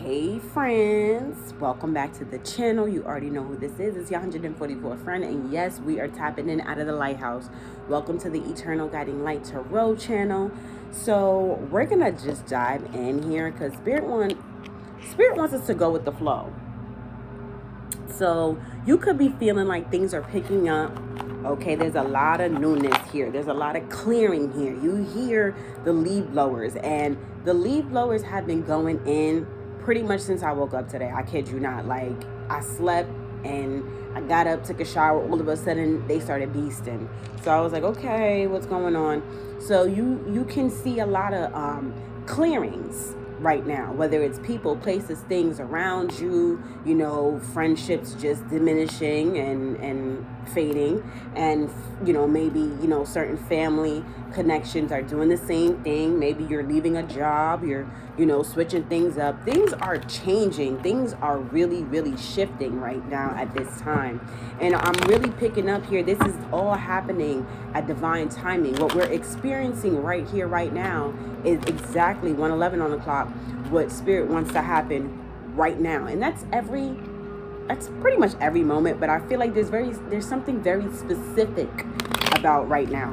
Hey friends, welcome back to the channel. You already know who this is. It's your 144th friend, and yes, we are tapping in out of the lighthouse. Welcome to the Eternal Guiding Light Tarot channel. So we're gonna just dive in here because Spirit wants us to go with the flow. So you could be feeling like things are picking up. Okay, there's a lot of newness here. There's a lot of clearing here. You hear the leaf blowers, and the leaf blowers have been going in pretty much since I woke up today. I kid you not. Like, I slept and I got up, took a shower. All of a sudden, they started beasting. So I was like, okay, what's going on? So you can see a lot of clearings right now, whether it's people, places, things around you, you know, friendships just diminishing and fading, and you know, maybe, you know, certain family connections are doing the same thing. Maybe you're leaving a job, you're, you know, switching things up. Things are changing. Things are really shifting right now at this time. And I'm really picking up here, this is all happening at divine timing. What we're experiencing right here, right now, is exactly 1:11 on the clock, what Spirit wants to happen right now. And that's pretty much every moment, but I feel like there's something very specific about right now.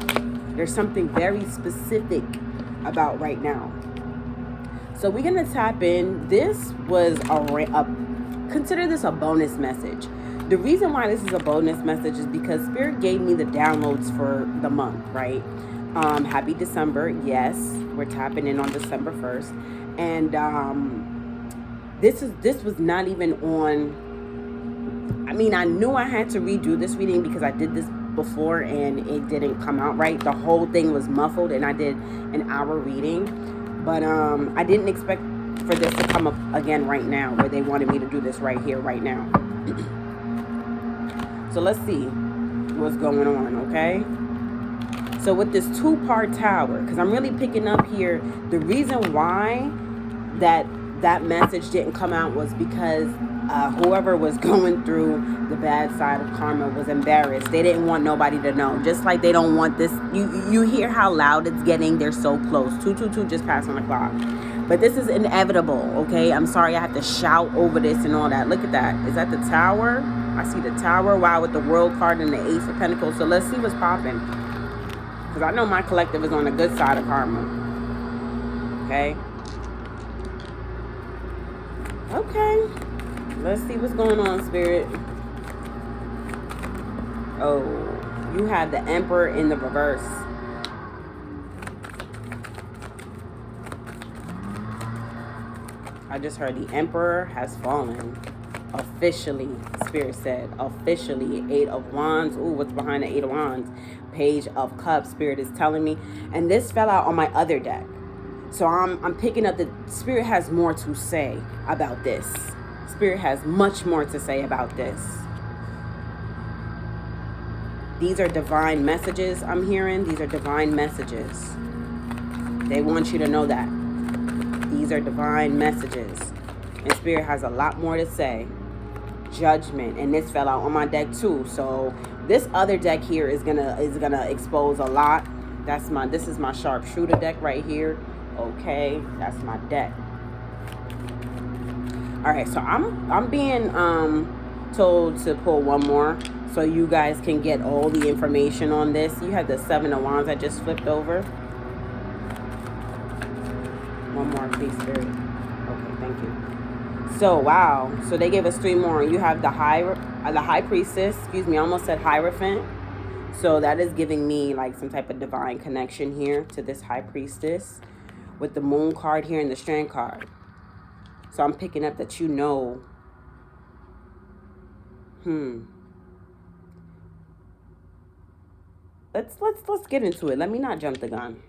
There's something very specific about right now. So we're gonna tap in. This was consider this a bonus message. The reason why this is a bonus message is because Spirit gave me the downloads for the month, right? Happy December. Yes, we're tapping in on December 1st. And this was not even on. I mean, I knew I had to redo this reading because I did this before and it didn't come out right. The whole thing was muffled and I did an hour reading. But I didn't expect for this to come up again right now, where they wanted me to do this right here, right now. So let's see what's going on, okay? So with this two-part tower, because I'm really picking up here, the reason why that message didn't come out was because whoever was going through the bad side of karma was embarrassed. They didn't want nobody to know. Just like they don't want this. You hear how loud it's getting. They're so close. 222 just passed on the clock. But this is inevitable, okay? I'm sorry I have to shout over this and all that. Look at that. Is that the tower? I see the tower. Wow, with the world card and the Ace of Pentacles. So let's see what's popping. Because I know my collective is on the good side of karma. Okay? Okay. Let's see what's going on, Spirit. Oh, you have the Emperor in the reverse. I just heard the Emperor has fallen. Officially, Spirit said. Officially. 8 of Wands. Ooh, what's behind the 8 of Wands? Page of Cups, Spirit is telling me. And this fell out on my other deck. So I'm picking up that Spirit has more to say about this. Spirit has much more to say about this. These are divine messages I'm hearing. These are divine messages. They want you to know that. These are divine messages. And Spirit has a lot more to say. Judgment. And this fell out on my deck too. So this other deck here is gonna expose a lot. This is my sharpshooter deck right here. Okay, that's my deck. All right, so I'm being told to pull one more so you guys can get all the information on this. You have the 7 of Wands I just flipped over. One more, please, Spirit. Okay, thank you. So wow, so they gave us 3 more. You have the High Priestess. Excuse me, I almost said Hierophant. So that is giving me like some type of divine connection here to this High Priestess, with the Moon card here and the Strand card. So I'm picking up that you know. Let's get into it. Let me not jump the gun.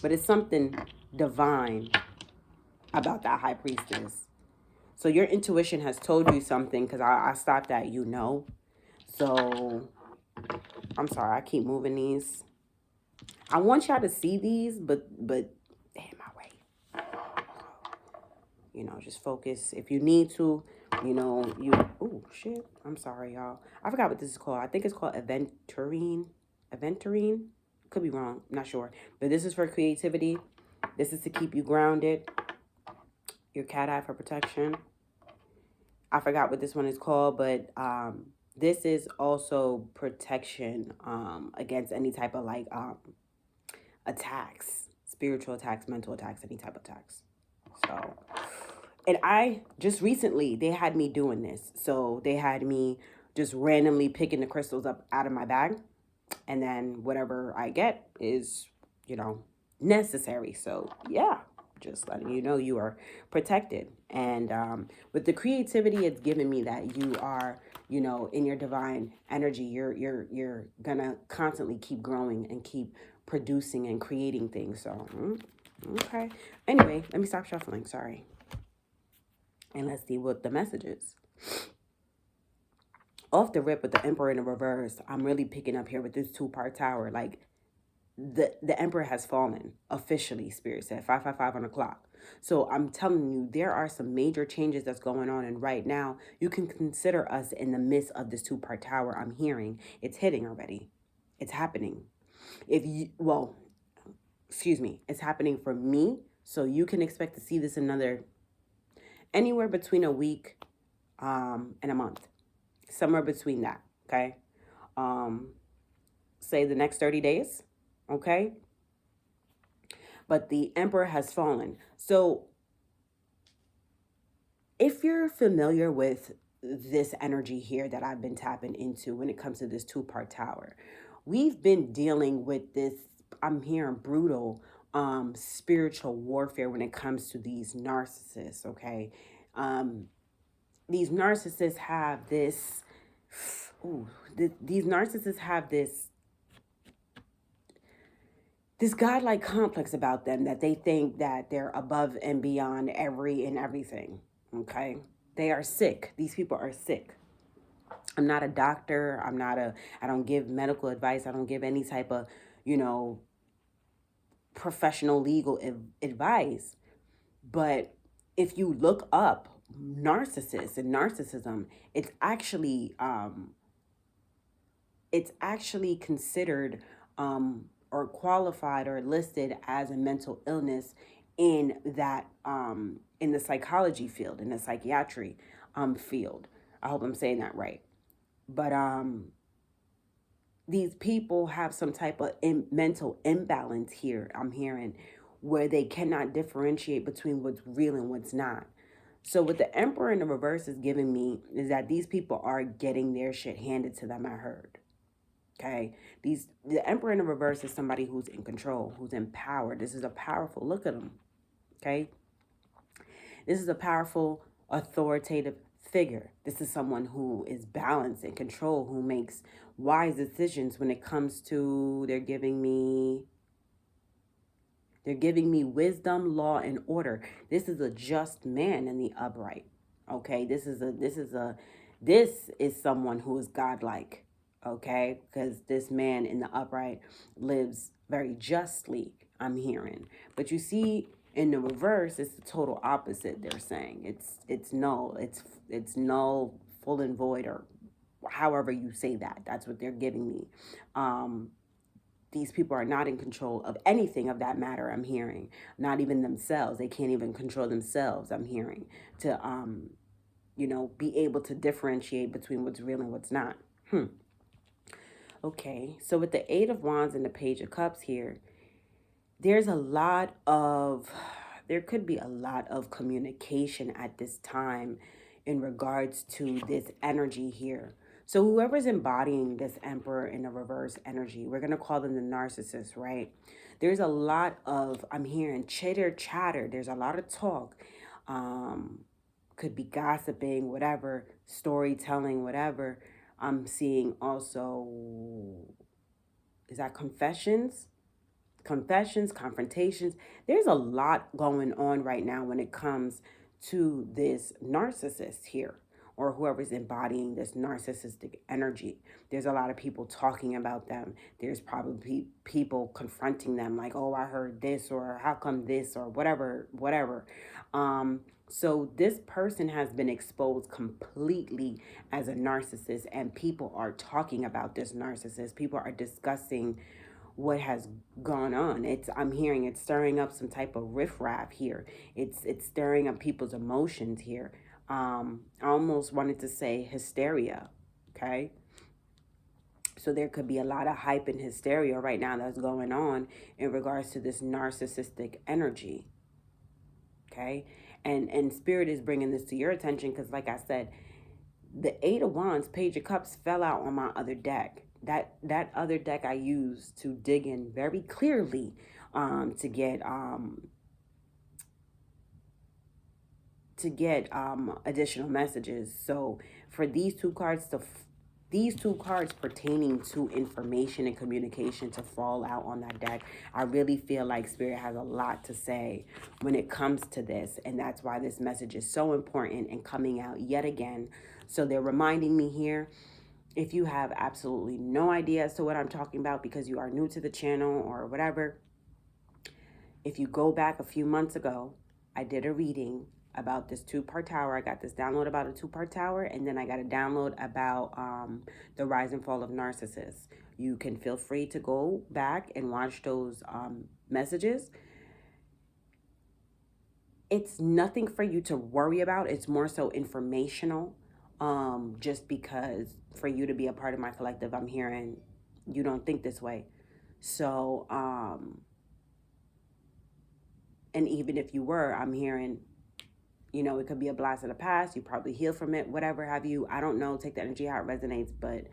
But it's something divine about that High Priestess. So your intuition has told you something, because I stopped at you know. So I'm sorry, I keep moving these. I want y'all to see these, but they're in my way. You know, just focus. If you need to, you know, oh, shit. I'm sorry, y'all. I forgot what this is called. I think it's called Aventurine. Could be wrong. I'm not sure. But this is for creativity. This is to keep you grounded. your cat eye for protection. I forgot what this one is called, but this is also protection against any type of like attacks, spiritual attacks, mental attacks, any type of attacks. So, and I just recently, they had me doing this. So they had me just randomly picking the crystals up out of my bag. And then whatever I get is, necessary. So yeah, just letting you know you are protected. And with the creativity, it's given me that you are, in your divine energy. You're gonna constantly keep growing and keep producing and creating things. So okay. Anyway, let me stop shuffling. Sorry. And let's see what the message is. Off the rip with the Emperor in the reverse, I'm really picking up here with this two-part tower. Like the Emperor has fallen officially, Spirit said 555 on the clock. So I'm telling you, there are some major changes that's going on, and right now you can consider us in the midst of this two-part tower. I'm hearing it's hitting already. It's happening. It's happening for me. So you can expect to see this anywhere between a week and a month, somewhere between that. Okay, say the next 30 days. Okay, but the Emperor has fallen. So if you're familiar with this energy here that I've been tapping into when it comes to this two-part tower, we've been dealing with this, I'm hearing brutal spiritual warfare when it comes to these narcissists, okay? These narcissists have this, these narcissists have this godlike complex about them, that they think that they're above and beyond everything, okay? They are sick. These people are sick. I'm not a doctor. I don't give medical advice. I don't give any type of, professional legal advice. But if you look up narcissists and narcissism, it's actually considered or qualified or listed as a mental illness in that in the psychology field, in the psychiatry field. I hope I'm saying that right. But these people have some type of mental imbalance here, I'm hearing, where they cannot differentiate between what's real and what's not. So what the Emperor in the reverse is giving me is that these people are getting their shit handed to them, I heard. Okay, the Emperor in the reverse is somebody who's in control, who's empowered. This is a powerful, look at them. Okay, this is a powerful, authoritative figure. This is someone who is balanced and control, who makes wise decisions when it comes to, they're giving me wisdom, law, and order. This is a just man in the upright. Okay, this is someone who is godlike. Okay, because this man in the upright lives very justly, I'm hearing. But you see, in the reverse, it's the total opposite. They're saying it's null, it's null, full and void, or however you say that. That's what they're giving me. These people are not in control of anything of that matter, I'm hearing. Not even themselves. They can't even control themselves, I'm hearing, to be able to differentiate between what's real and what's not. Okay, so with the Eight of Wands and the Page of Cups here, there could be a lot of communication at this time in regards to this energy here. So whoever's embodying this Emperor in the reverse energy, we're going to call them the narcissist, right? There's a lot of, I'm hearing chitter chatter. There's a lot of talk. Could be gossiping, whatever, storytelling, whatever. I'm seeing also, is that confessions, confrontations? There's a lot going on right now when it comes to this narcissist here, or whoever's embodying this narcissistic energy. There's a lot of people talking about them. There's probably people confronting them like, oh, I heard this, or how come this, or whatever. So this person has been exposed completely as a narcissist, and people are talking about this narcissist. People are discussing what has gone on. I'm hearing it's stirring up some type of riffraff here. It's stirring up people's emotions here. I almost wanted to say hysteria. Okay. So there could be a lot of hype and hysteria right now that's going on in regards to this narcissistic energy. Okay. And Spirit is bringing this to your attention because, like I said, the Eight of Wands, Page of Cups fell out on my other deck. That other deck I used to dig in very clearly to get additional messages. So for these two cards pertaining to information and communication to fall out on that deck, I really feel like Spirit has a lot to say when it comes to this. And that's why this message is so important and coming out yet again. So they're reminding me here, if you have absolutely no idea as to what I'm talking about because you are new to the channel or whatever, if you go back a few months ago, I did a reading about this two-part tower. I got this download about a two-part tower, and then I got a download about the rise and fall of Narcissists. You can feel free to go back and watch those messages. It's nothing for you to worry about. It's more so informational, just because for you to be a part of my collective, I'm hearing you don't think this way. So, and even if you were, I'm hearing, you know, it could be a blast of the past. You probably heal from it, whatever have you. I don't know. Take the energy how it resonates, but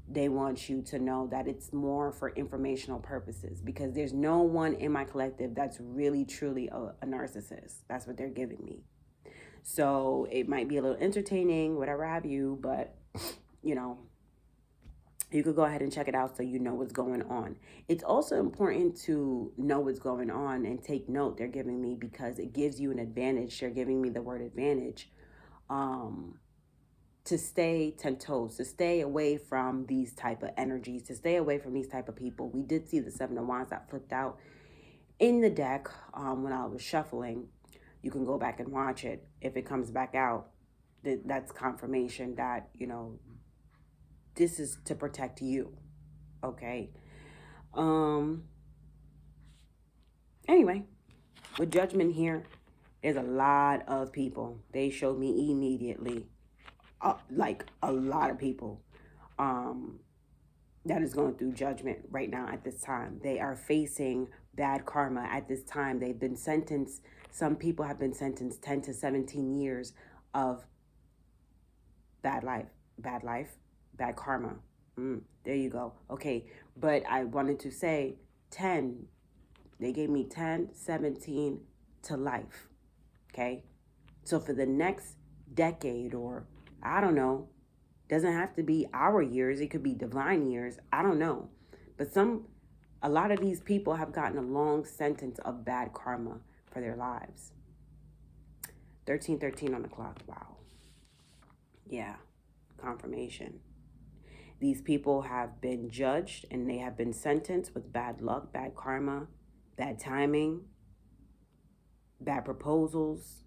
they want you to know that it's more for informational purposes because there's no one in my collective that's really, truly a narcissist. That's what they're giving me. So it might be a little entertaining, whatever have you, but, you know, you could go ahead and check it out so you know what's going on. It's also important to know what's going on and take note they're giving me because it gives you an advantage. They're giving me the word advantage to stay 10 toes, to stay away from these type of energies, to stay away from these type of people. We did see the Seven of Wands that flipped out in the deck when I was shuffling. You can go back and watch it. If it comes back out, that's confirmation that, you know, this is to protect you. Okay. Anyway, with Judgment here, there's a lot of people. They showed me immediately, like a lot of people that is going through judgment right now at this time. They are facing bad karma at this time. They've been sentenced. Some people have been sentenced 10 to 17 years of bad karma. There you go. Okay, but I wanted to say 10. They gave me 10, 17 to life. Okay, so for the next decade, or I don't know, doesn't have to be our years. It could be divine years. I don't know, but a lot of these people have gotten a long sentence of bad karma for their lives. 1313 on the clock. Wow. Yeah, confirmation. These people have been judged and they have been sentenced with bad luck, bad karma, bad timing, bad proposals,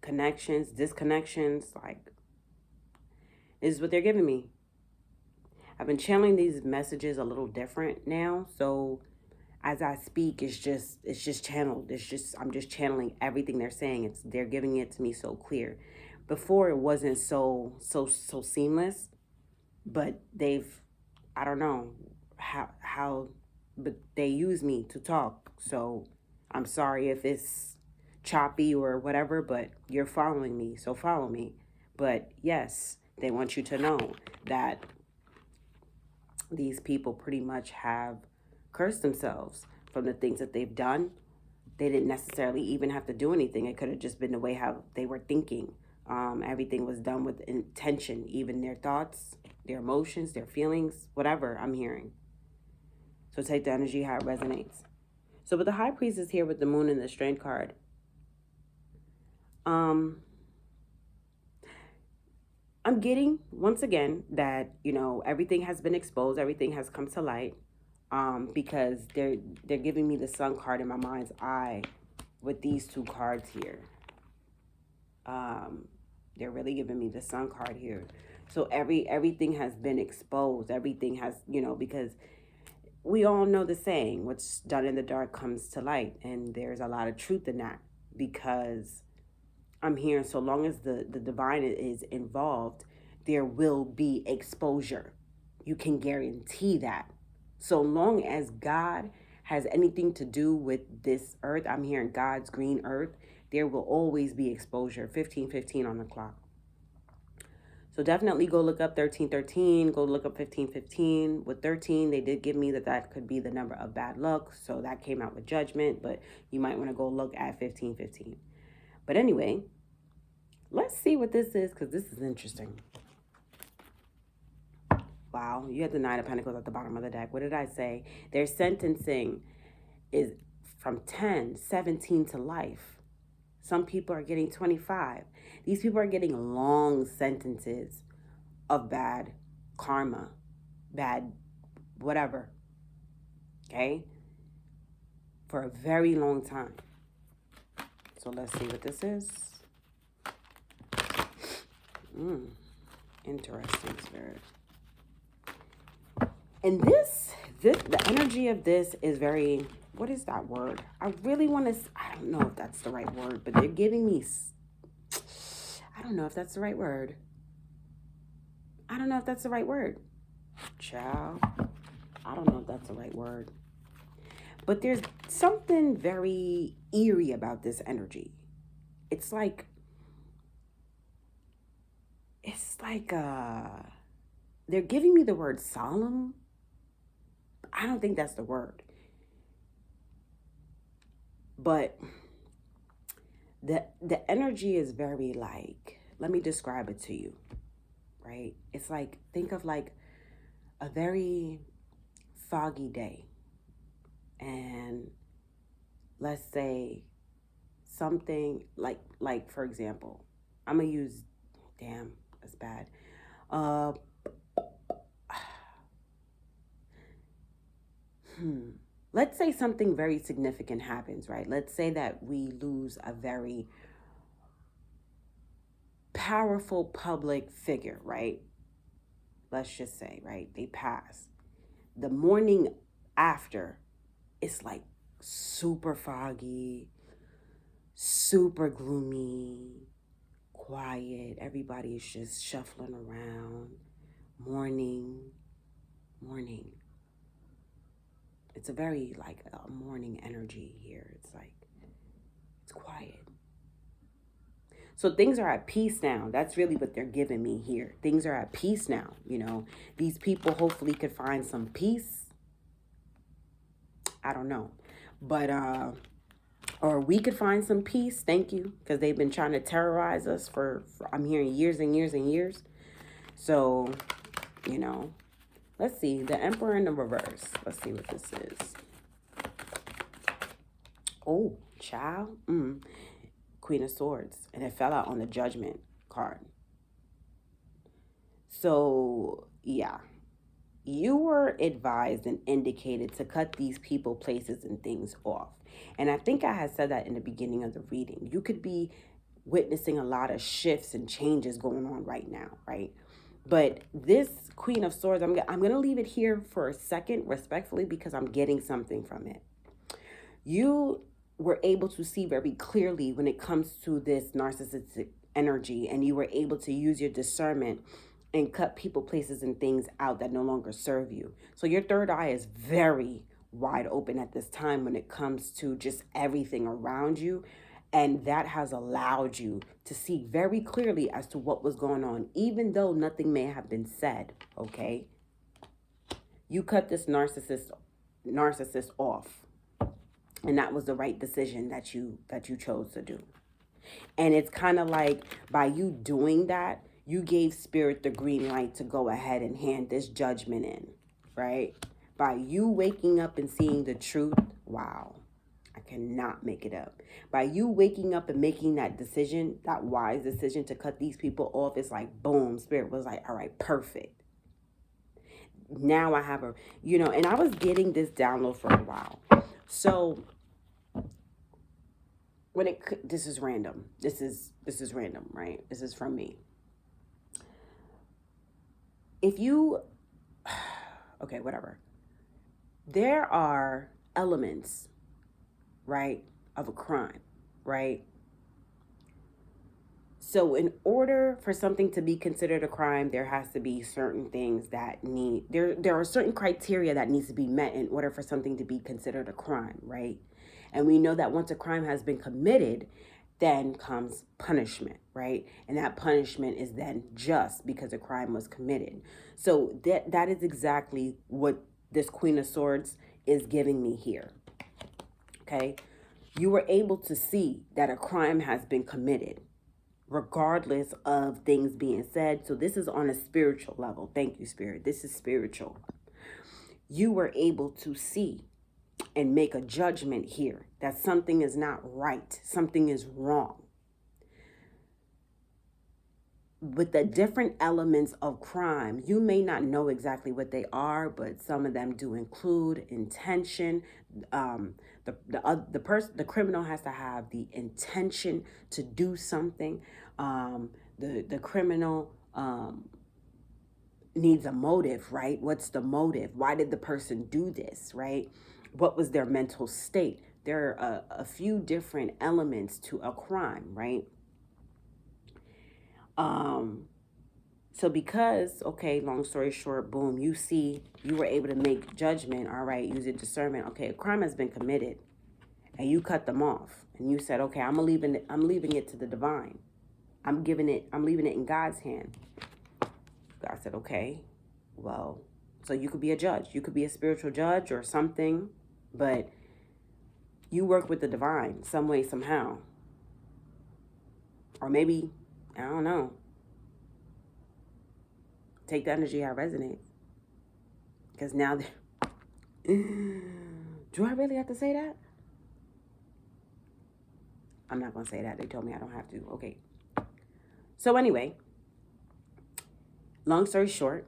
connections, disconnections. Like, this is what they're giving me. I've been channeling these messages a little different now. So as I speak, it's just channeled. I'm just channeling everything they're saying. They're giving it to me so clear. Before it wasn't so seamless, but I don't know how, but they use me to talk. So I'm sorry if it's choppy or whatever, but you're following me, so follow me. But yes, they want you to know that these people pretty much have cursed themselves from the things that they've done. They didn't necessarily even have to do anything. It could have just been the way how they were thinking. Everything was done with intention, even their thoughts, their emotions, their feelings, whatever I'm hearing. So take the energy how it resonates. So with the High Priestess here with the Moon and the Strength card, I'm getting, once again, that, you know, everything has been exposed, everything has come to light, because they're giving me the Sun card in my mind's eye with these two cards here. They're really giving me the Sun card here. So everything has been exposed. Everything has, because we all know the saying, what's done in the dark comes to light. And there's a lot of truth in that, because I'm hearing so long as the divine is involved, there will be exposure. You can guarantee that. So long as God has anything to do with this earth, I'm hearing God's green earth, there will always be exposure. 15:15 on the clock. So definitely go look up 1313, go look up 1515. With 13, they did give me that could be the number of bad luck. So that came out with judgment, but you might want to go look at 1515. But anyway, let's see what this is, because this is interesting. Wow, you had the Nine of Pentacles at the bottom of the deck. What did I say? Their sentencing is from 10, 17 to life. Some people are getting 25. These people are getting long sentences of bad karma, bad whatever, okay? For a very long time. So let's see what this is. Interesting, Spirit. And this, the energy of this is very, what is that word? I really want to, I don't know if that's the right word, but they're giving me, I don't know if that's the right word. I don't know if that's the right word. Child, I don't know if that's the right word. But there's something very eerie about this energy. It's like they're giving me the word solemn. I don't think that's the word. But the energy is very like, let me describe it to you, right? It's like, think of like a very foggy day. And let's say something like for example, I'm going to use, damn, that's bad. Let's say something very significant happens, right? Let's say that we lose a very powerful public figure, right? Let's just say, right? They pass. The morning after, it's like super foggy, super gloomy, quiet. Everybody is just shuffling around. Morning. It's a very like a morning energy here. It's like, it's quiet. So things are at peace now. That's really what they're giving me here. Things are at peace now. These people hopefully could find some peace. I don't know. But, or we could find some peace. Thank you. Because they've been trying to terrorize us for I'm hearing years and years and years. So, let's see. The Emperor in the reverse. Let's see what this is. Oh, child. Queen of Swords. And it fell out on the Judgment card. So, yeah. You were advised and indicated to cut these people, places, and things off. And I think I had said that in the beginning of the reading. You could be witnessing a lot of shifts and changes going on right now, right? But this Queen of Swords, I'm going to leave it here for a second, respectfully, because I'm getting something from it. You were able to see very clearly when it comes to this narcissistic energy, and you were able to use your discernment and cut people, places, and things out that no longer serve you. So your third eye is very wide open at this time when it comes to just everything around you. And that has allowed you to see very clearly as to what was going on, even though nothing may have been said, okay? You cut this narcissist off. And that was the right decision that you chose to do. And it's kind of like by you doing that, you gave Spirit the green light to go ahead and hand this judgment in, right? By you waking up and seeing the truth, wow, I cannot make it up. By you waking up and making that decision, that wise decision to cut these people off, it's like, boom, Spirit was like, all right, perfect. Now I have and I was getting this download for a while. So this is random. This is random, right? This is from me. if you, okay, whatever. There are elements, right, of a crime, right? So in order for something to be considered a crime, there has to be certain things that there are certain criteria that needs to be met in order for something to be considered a crime, right? And we know that once a crime has been committed, then comes punishment, right? And that punishment is then just because a crime was committed. So that is exactly what this Queen of Swords is giving me here. Okay? You were able to see that a crime has been committed, regardless of things being said. So this is on a spiritual level. Thank you, Spirit. This is spiritual. You were able to see and make a judgment here that something is not right, something is wrong. With the different elements of crime, you may not know exactly what they are, but some of them do include intention. The criminal has to have the intention to do something. The criminal needs a motive, right? What's the motive? Why did the person do this, right? What was their mental state? There are a few different elements to a crime, right? So because, okay, long story short, boom, you were able to make judgment, all right, using discernment. Okay, a crime has been committed, and you cut them off, and you said, okay, I'm leaving it to the divine. I'm leaving it in God's hand. God said, okay, well, so you could be a judge. You could be a spiritual judge or something, but you work with the divine some way, somehow. Or maybe, I don't know. Take the energy how it resonates. Because now, do I really have to say that? I'm not going to say that. They told me I don't have to. Okay. So anyway, long story short,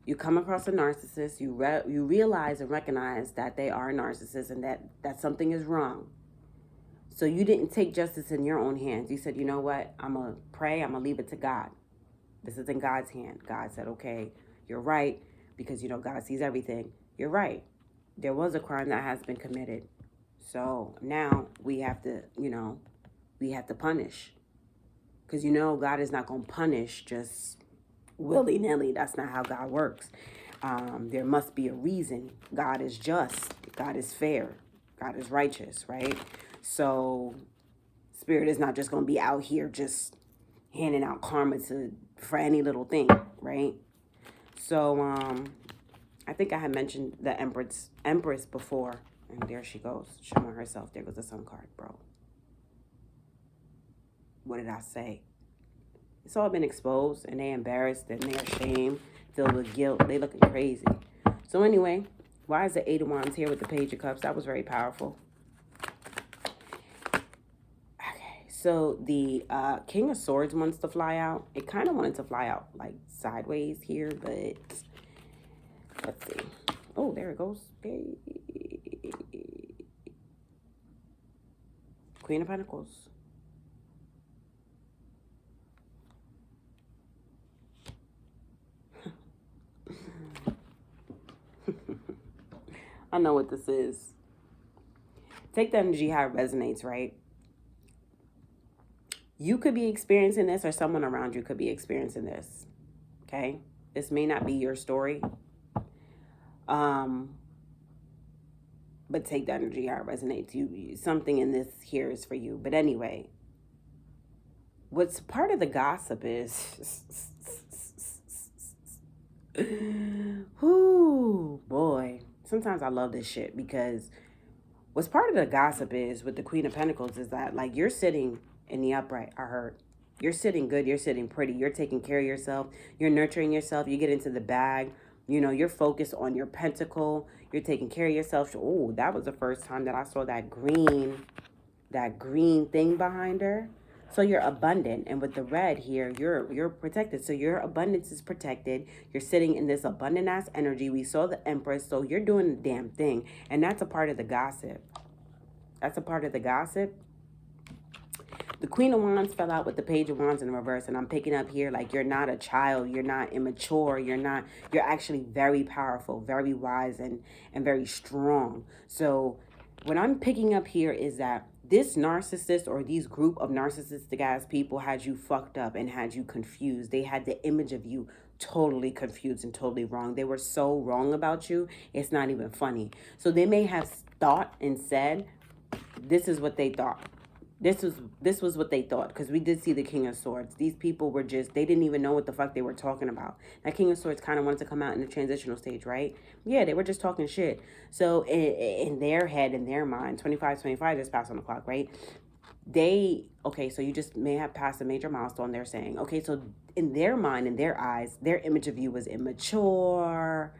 you come across a narcissist, you realize and recognize that they are a narcissist and that something is wrong. So you didn't take justice in your own hands. You said, you know what? I'm going to pray. I'm going to leave it to God. This is in God's hand. God said, okay, you're right, because, God sees everything. You're right. There was a crime that has been committed. So now we have to, punish. Because, God is not going to punish just willy-nilly. That's not how God works. There must be a reason. God is just. God is fair. God is righteous, right? So Spirit is not just going to be out here just handing out karma for any little thing, right? So I think I had mentioned the Empress before, and there she goes, showing herself. There goes the Sun card, bro. What did I say? It's all been exposed, and they embarrassed, and they're ashamed, filled with guilt. They looking crazy. So anyway, why is the Eight of Wands here with the Page of Cups? That was very powerful. So the King of Swords wants to fly out. It kind of wanted to fly out like sideways here, but let's see. Oh, there it goes. Hey. Queen of Pentacles. I know what this is. Take the energy how it resonates, right? You could be experiencing this, or someone around you could be experiencing this, okay? This may not be your story, but take the energy how it resonates. Something in this here is for you. But anyway, what's part of the gossip is, whoo, boy. Sometimes I love this shit, because what's part of the gossip is, with the Queen of Pentacles, is that, like, you're sitting in the upright, I heard. You're sitting good. You're sitting pretty. You're taking care of yourself. You're nurturing yourself. You get into the bag. You're focused on your pentacle. You're taking care of yourself. Oh, that was the first time that I saw that green thing behind her. So you're abundant. And with the red here, you're protected. So your abundance is protected. You're sitting in this abundant ass energy. We saw the Empress. So you're doing the damn thing. And that's a part of the gossip. That's a part of the gossip. The Queen of Wands fell out with the Page of Wands in reverse, and I'm picking up here like you're not a child, you're not immature, you're actually very powerful, very wise, and very strong. So what I'm picking up here is that this narcissist or these group of narcissistic ass people had you fucked up and had you confused. They had the image of you totally confused and totally wrong. They were so wrong about you, it's not even funny. So they may have thought and said, this is what they thought. This was what they thought, because we did see the King of Swords. These people were just, they didn't even know what the fuck they were talking about. That King of Swords kind of wanted to come out in the transitional stage, right? Yeah, they were just talking shit. So in their head, in their mind, 25 just passed on the clock, right? Okay, so you just may have passed a major milestone, they're saying. Okay, so in their mind, in their eyes, their image of you was immature,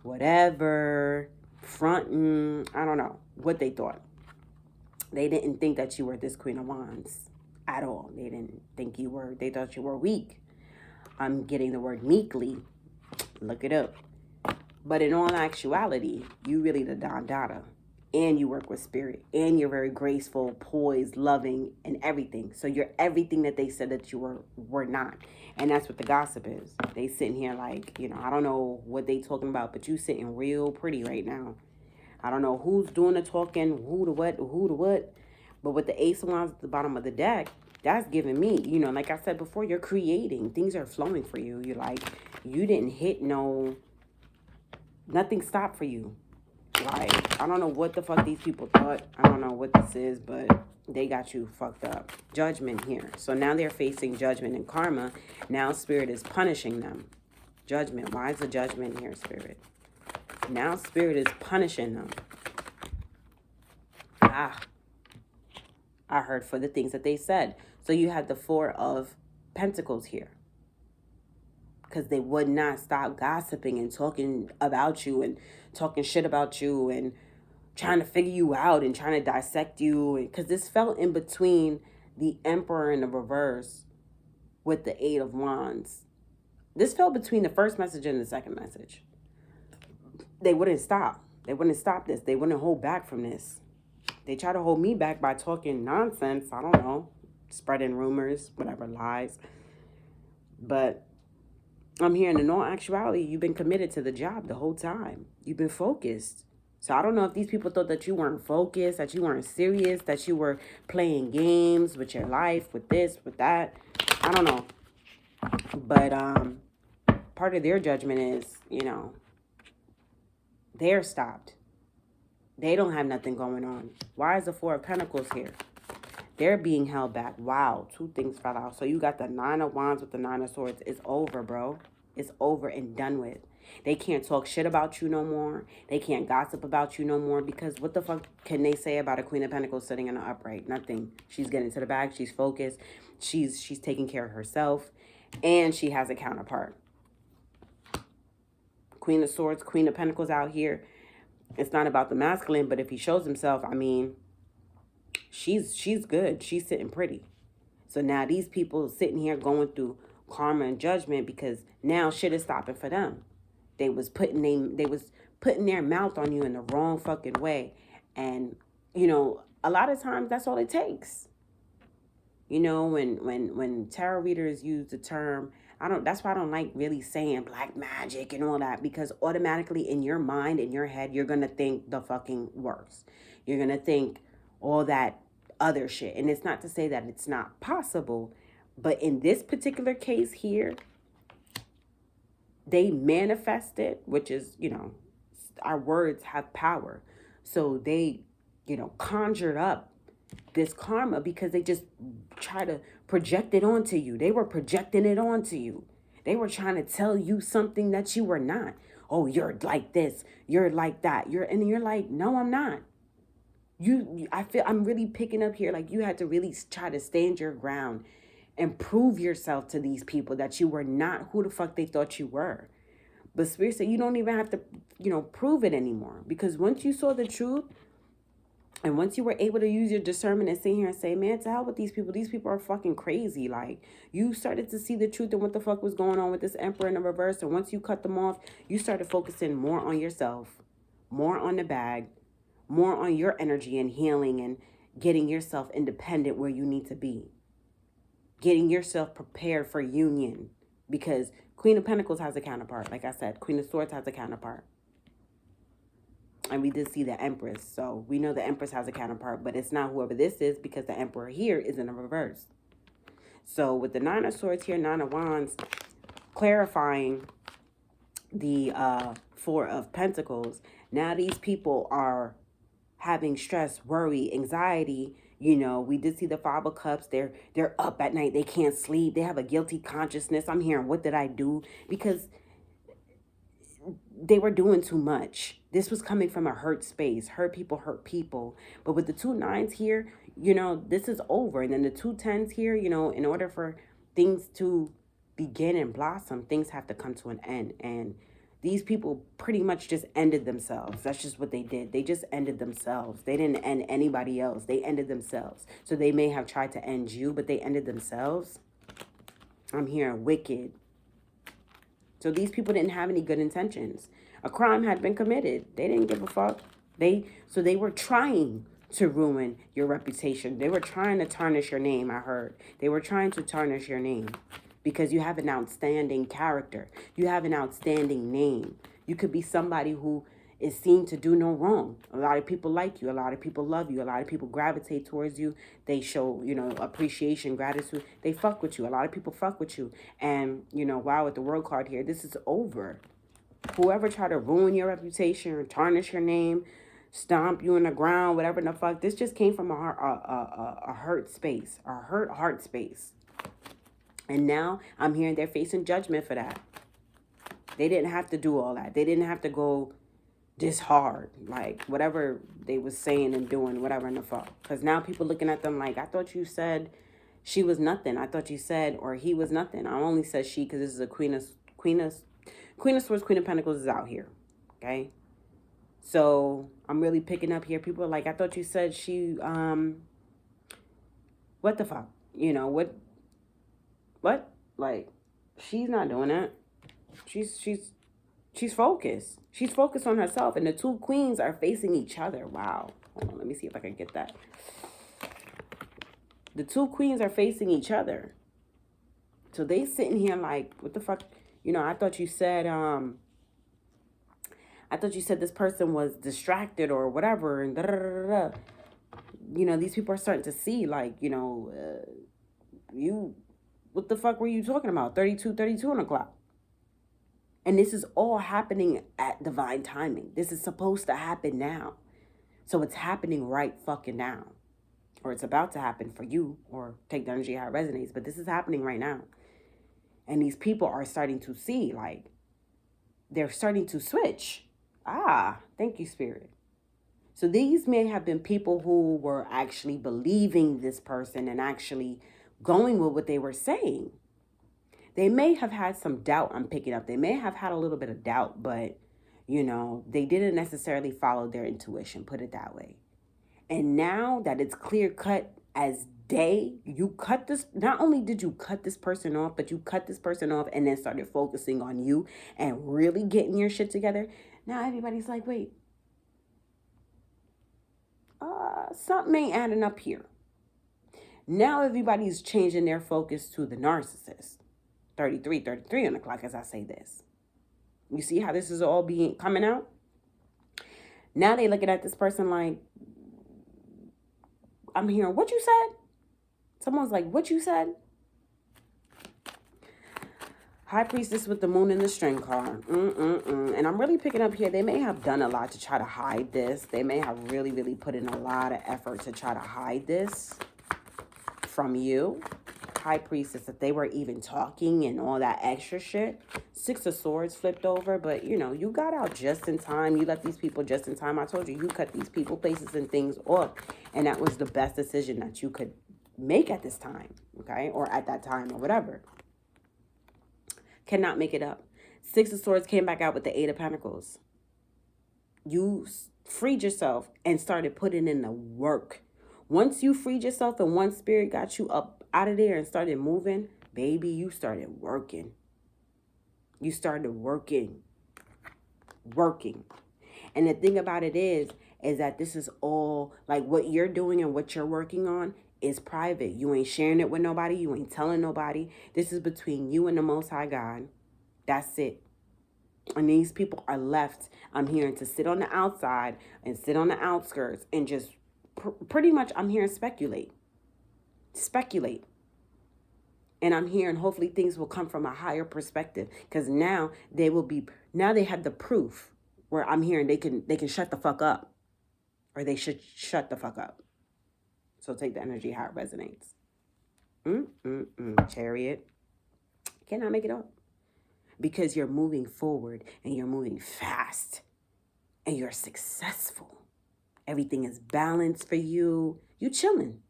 whatever, fronting, I don't know what they thought. They didn't think that you were this Queen of Wands at all. They didn't think you were. They thought you were weak. I'm getting the word meekly. Look it up. But in all actuality, you really the Don Dada. And you work with spirit. And you're very graceful, poised, loving, and everything. So you're everything that they said that you were not. And that's what the gossip is. They sitting here like, you know, I don't know what they talking about, but you sitting real pretty right now. I don't know who's doing the talking, who to what. But with the Ace of Wands at the bottom of the deck, that's giving me, you know, like I said before, you're creating. Things are flowing for you. You're like, you didn't hit nothing stopped for you. Like, I don't know what the fuck these people thought. I don't know what this is, but they got you fucked up. Judgment here. So now they're facing judgment and karma. Now Spirit is punishing them. Judgment. Why is the judgment here, Spirit? Now Spirit is punishing them. I heard for the things that they said. So you had the Four of Pentacles here. Because they would not stop gossiping and talking about you and talking shit about you and trying to figure you out and trying to dissect you. Because this fell in between the Emperor in the reverse with the Eight of Wands. This fell between the first message and the second message. They wouldn't stop. They wouldn't stop this. They wouldn't hold back from this. They try to hold me back by talking nonsense. I don't know. Spreading rumors, whatever, lies. But I'm hearing in all actuality, you've been committed to the job the whole time. You've been focused. So I don't know if these people thought that you weren't focused, that you weren't serious, that you were playing games with your life, with this, with that. I don't know. But part of their judgment is, you know, they're stopped. They don't have nothing going on. Why is the Four of Pentacles here? They're being held back. Wow, two things fell out. So you got the Nine of Wands with the Nine of Swords. It's over, bro. It's over and done with. They can't talk shit about you no more. They can't gossip about you no more, because what the fuck can they say about a Queen of Pentacles sitting in the upright? Nothing. She's getting to the bag. She's focused. She's taking care of herself. And she has a counterpart. Queen of Swords, Queen of Pentacles out here. It's not about the masculine, but if he shows himself, I mean, she's good. She's sitting pretty. So now these people sitting here going through karma and judgment, because now shit is stopping for them. They was putting their mouth on you in the wrong fucking way. And, you know, a lot of times that's all it takes. You know, when tarot readers use the term, that's why I don't like really saying black magic and all that, because automatically in your mind, in your head, you're going to think the fucking worst. You're going to think all that other shit. And it's not to say that it's not possible, but in this particular case here, they manifested, which is, you know, our words have power. So they, you know, conjured up this karma because they just try to project it onto you. They were projecting it onto you. They were trying to tell you something that you were not. Oh, you're like this. You're like that. And you're like, no, I'm not. I feel I'm really picking up here. Like, you had to really try to stand your ground and prove yourself to these people that you were not who the fuck they thought you were. But Spirit said you don't even have to, you know, prove it anymore. Because once you saw the truth, and once you were able to use your discernment and sit here and say, man, to hell with these people are fucking crazy. Like, you started to see the truth and what the fuck was going on with this Emperor in the reverse. And once you cut them off, you started focusing more on yourself, more on the bag, more on your energy and healing getting yourself independent where you need to be, getting yourself prepared for union, because Queen of Pentacles has a counterpart. Like I said, Queen of Swords has a counterpart. And we did see the Empress. So we know the Empress has a counterpart, but it's not whoever this is, because the Emperor here is in the reverse. So with the Nine of Swords here, Nine of Wands, clarifying the Four of Pentacles, now these people are having stress, worry, anxiety. You know, we did see the Five of Cups. They're up at night. They can't sleep. They have a guilty consciousness. I'm hearing, what did I do? Because they were doing too much. This was coming from a hurt space. Hurt people. But with the 2 9s here, you know, this is over. And then the 2 10s here, you know, in order for things to begin and blossom, things have to come to an end. And these people pretty much just ended themselves. That's just what they did. They just ended themselves. They didn't end anybody else. They ended themselves. So they may have tried to end you, but they ended themselves. I'm hearing wicked. So these people didn't have any good intentions. A crime had been committed. They didn't give a fuck. So they were trying to ruin your reputation. They were trying to tarnish your name, I heard. They were trying to tarnish your name because you have an outstanding character. You have an outstanding name. You could be somebody who is seen to do no wrong. A lot of people like you. A lot of people love you. A lot of people gravitate towards you. They show, you know, appreciation, gratitude. They fuck with you. A lot of people fuck with you. And, you know, wow, with the World card here, this is over. Whoever tried to ruin your reputation or tarnish your name, stomp you in the ground, whatever the fuck, this just came from a hurt space, a hurt heart space. And now I'm hearing they're facing judgment for that. They didn't have to do all that. They didn't have to go this hard, like whatever they was saying and doing, whatever in the fuck. Because now people looking at them like, I thought you said she was nothing. I thought you said, or he was nothing. I only said she because this is a Queen of Swords, Queen of Pentacles is out here. Okay. So I'm really picking up here. People are like, I thought you said she, what the fuck? You know, what? Like, she's not doing that. She's focused. She's focused on herself. And the 2 queens are facing each other. Wow. Hold on, let me see if I can get that. The 2 queens are facing each other. So they sitting here like, what the fuck? You know, I thought you said this person was distracted or whatever. And da da da da. You know, these people are starting to see like, you know, what the fuck were you talking about? 32 on the clock. And this is all happening at divine timing. This is supposed to happen now. So it's happening right fucking now. Or it's about to happen for you. Or take the energy how it resonates. But this is happening right now. And these people are starting to see, like, they're starting to switch. Ah, thank you, Spirit. So these may have been people who were actually believing this person and actually going with what they were saying. They may have had some doubt, I'm picking up. They may have had a little bit of doubt, but, you know, they didn't necessarily follow their intuition, put it that way. And now that it's clear cut as day, you cut this, not only did you cut this person off, but you cut this person off and then started focusing on you and really getting your shit together. Now everybody's like, wait, something ain't adding up here. Now everybody's changing their focus to the narcissist. 33 on the clock as I say this. You see how this is all coming out? Now they looking at this person like, I'm hearing what you said. Someone's like, what you said? High Priestess with the Moon and the String card. And I'm really picking up here. They may have done a lot to try to hide this. They may have really, really put in a lot of effort to try to hide this from you. High Priestess, if they were even talking and all that extra shit. 6 of Swords flipped over, but you know, you got out just in time. You let these people just in time. I told you, you cut these people, places, and things off, and that was the best decision that you could make at this time, okay, or at that time, or whatever. Cannot make it up. 6 of Swords came back out with the 8 of Pentacles. You freed yourself and started putting in the work. Once you freed yourself and one spirit got you up out of there and started moving, baby, you started working. You started working. And the thing about it is, is that this is all, like, what you're doing and what you're working on is private. You ain't sharing it with nobody. You ain't telling nobody. This is between you and the Most High God. That's it. And these people are left, I'm hearing, to sit on the outside and sit on the outskirts and just pretty much, I'm hearing, speculate. Speculate. And I'm hearing hopefully things will come from a higher perspective, because now they have the proof where I'm hearing they can shut the fuck up, or they should shut the fuck up. So take the energy how it resonates. Chariot. Cannot make it up. Because you're moving forward and you're moving fast and you're successful. Everything is balanced for you. You chilling.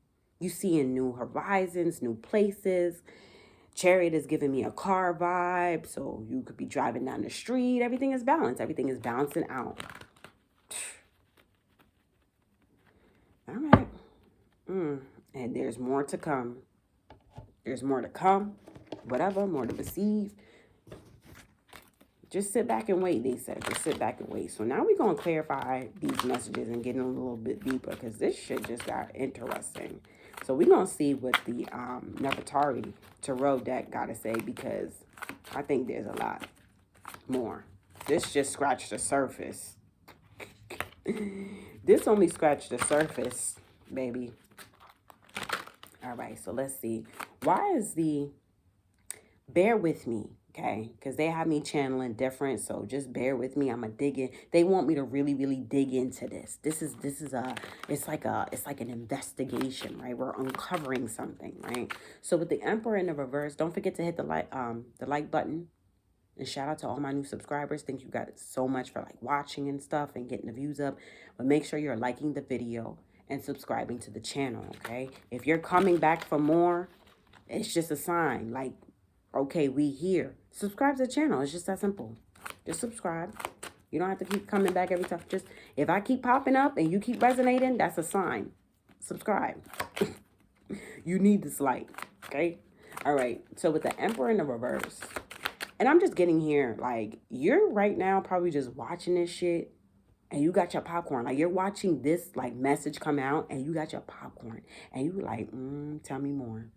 You seeing new horizons, new places. Chariot is giving me a car vibe. So you could be driving down the street. Everything is balanced. Everything is balancing out. All right. And there's more to come. There's more to come. Whatever, more to receive. Just sit back and wait, they said. Just sit back and wait. So now we're going to clarify these messages and get in a little bit deeper, because this shit just got interesting. So we're going to see what the Nefertari Tarot deck got to say, because I think there's a lot more. This just scratched the surface. This only scratched the surface, baby. All right, so let's see. Why is the... Bear with me. Okay, because they have me channeling different, so just bear with me. I'm gonna dig in. They want me to really, really dig into this. This is it's like an investigation, right? We're uncovering something, right? So with the Emperor in the reverse, don't forget to hit the like button. And shout out to all my new subscribers. Thank you guys so much for like watching and stuff and getting the views up. But make sure you're liking the video and subscribing to the channel, okay? If you're coming back for more, it's just a sign, like, okay, we here. Subscribe to the channel. It's just that simple. Just subscribe. You don't have to keep coming back every time. Just, if I keep popping up and you keep resonating, that's a sign. Subscribe. You need this light. Okay? All right. So with the Emperor in the reverse, and I'm just getting here, like, you're right now probably just watching this shit and you got your popcorn. Like, you're watching this, like, message come out and you got your popcorn. And you like, tell me more.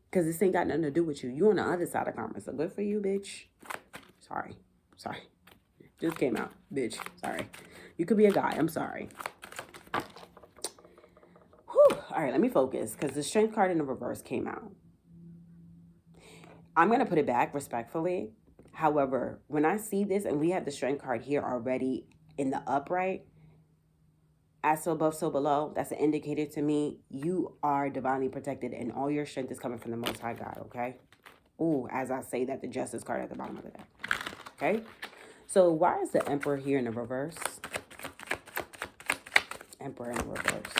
Because this ain't got nothing to do with you. You on the other side of karma. So good for you, bitch. Sorry. Just came out, bitch. Sorry. You could be a guy. I'm sorry. Whew. All right, let me focus, because the Strength card in the reverse came out. I'm going to put it back respectfully. However, when I see this, and we have the Strength card here already in the upright, as so above, so below, that's an indicator to me you are divinely protected and all your strength is coming from the Most High God, okay? Ooh, as I say that, the Justice card at the bottom of the deck, okay? So why is the Emperor here in the reverse? Emperor in the reverse.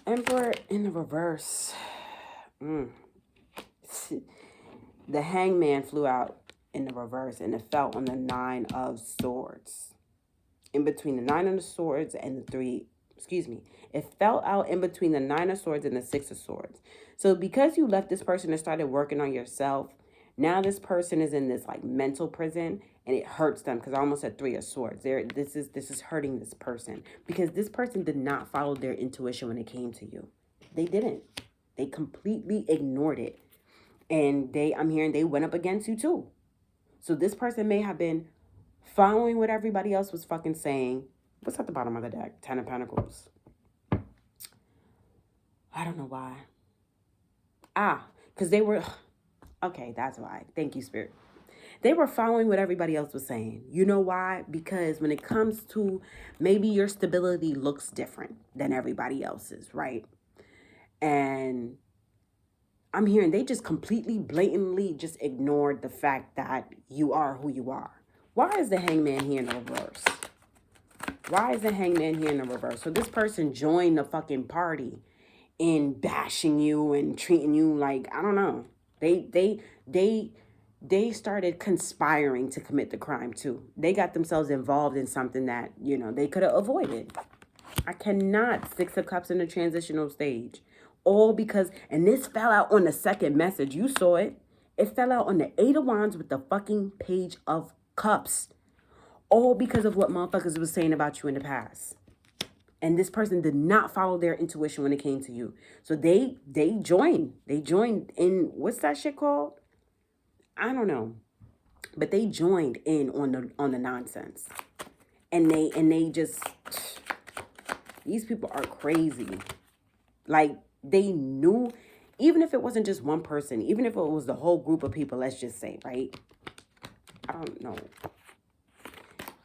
Emperor in the reverse. The Hangman flew out in the reverse, and it fell on the 9 of Swords. In between the 9 of Swords and the 3, it fell out in between the 9 of Swords and the 6 of Swords. So because you left this person and started working on yourself, now this person is in this like mental prison, and it hurts them, because I almost said 3 of Swords. This is hurting this person, because this person did not follow their intuition when it came to you. They didn't. They completely ignored it. And I'm hearing they went up against you too. So this person may have been following what everybody else was fucking saying. What's at the bottom of the deck? 10 of Pentacles. I don't know why. Because they were... Okay, that's why. Thank you, Spirit. They were following what everybody else was saying. You know why? Because when it comes to maybe your stability looks different than everybody else's, right? And I'm hearing they just completely, blatantly just ignored the fact that you are who you are. Why is the Hangman here in the reverse? Why is the Hangman here in the reverse? So this person joined the fucking party in bashing you and treating you like, I don't know. They started conspiring to commit the crime too. They got themselves involved in something that, you know, they could have avoided. I cannot. 6 of Cups in the transitional stage. All because, and this fell out on the second message. You saw it. It fell out on the 8 of Wands with the fucking Page of Cups. All because of what motherfuckers was saying about you in the past. And this person did not follow their intuition when it came to you. So they joined. They joined in, what's that shit called? I don't know. But they joined in on the nonsense. And they just, these people are crazy. Like, they knew, even if it wasn't just one person, even if it was the whole group of people, let's just say, right? I don't know.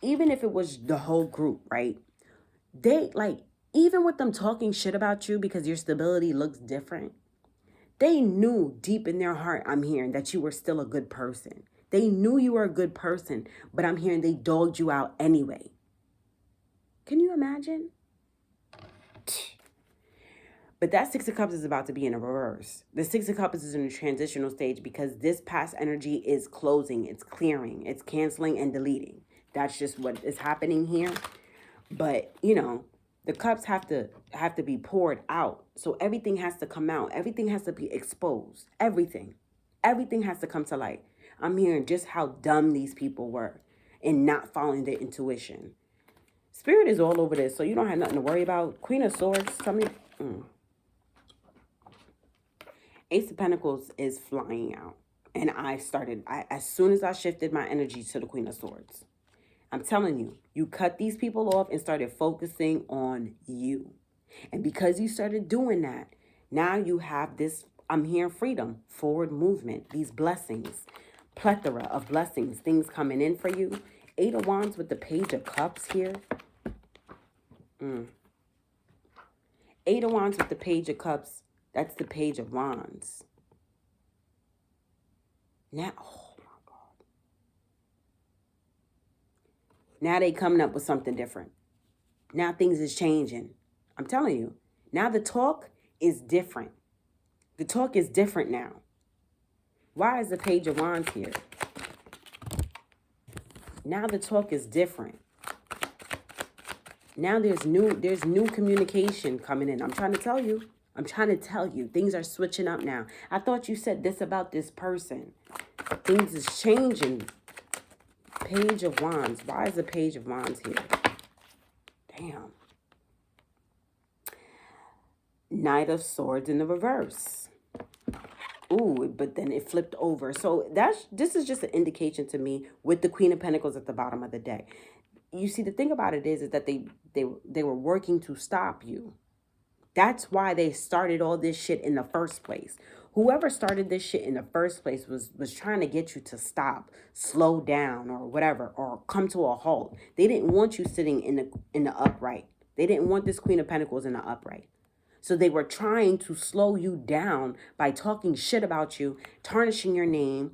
Even if it was the whole group, right? They, like, even with them talking shit about you because your stability looks different, they knew deep in their heart, I'm hearing, that you were still a good person. They knew you were a good person, but I'm hearing they dogged you out anyway. Can you imagine? But that 6 of Cups is about to be in a reverse. The 6 of Cups is in a transitional stage because this past energy is closing, it's clearing, it's canceling and deleting. That's just what is happening here. But, you know, the cups have to be poured out. So everything has to come out. Everything has to be exposed. Everything. Everything has to come to light. I'm hearing just how dumb these people were in not following their intuition. Spirit is all over this, so you don't have nothing to worry about. Queen of Swords, tell me. Ace of Pentacles is flying out. And as soon as I shifted my energy to the Queen of Swords, I'm telling you, you cut these people off and started focusing on you. And because you started doing that, now you have this, I'm hearing freedom, forward movement, these blessings, plethora of blessings, things coming in for you. 8 of Wands with the Page of Cups here. 8 of Wands with the Page of Cups. That's the Page of Wands. Now, oh my God. Now they coming up with something different. Now things is changing. I'm telling you. Now the talk is different. The talk is different now. Why is the Page of Wands here? Now the talk is different. Now there's new communication coming in. I'm trying to tell you. Things are switching up now. I thought you said this about this person. Things is changing. Page of Wands. Why is the Page of Wands here? Damn. Knight of Swords in the reverse. Ooh, but then it flipped over. So this is just an indication to me with the Queen of Pentacles at the bottom of the deck. You see, the thing about it is that they were working to stop you. That's why they started all this shit in the first place. Whoever started this shit in the first place was trying to get you to stop, slow down, or whatever, or come to a halt. They didn't want you sitting in the upright. They didn't want this Queen of Pentacles in the upright. So they were trying to slow you down by talking shit about you, tarnishing your name,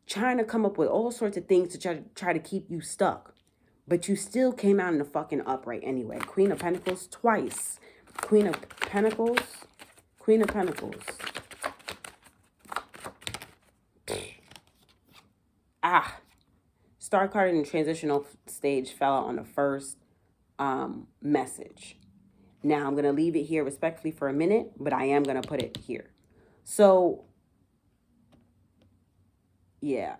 trying to come up with all sorts of things to try to keep you stuck. But you still came out in the fucking upright anyway. Queen of Pentacles twice. Queen of Pentacles. Queen of Pentacles. Star card in the transitional stage fell out on the first message. Now I'm going to leave it here respectfully for a minute, but I am going to put it here. So, yeah.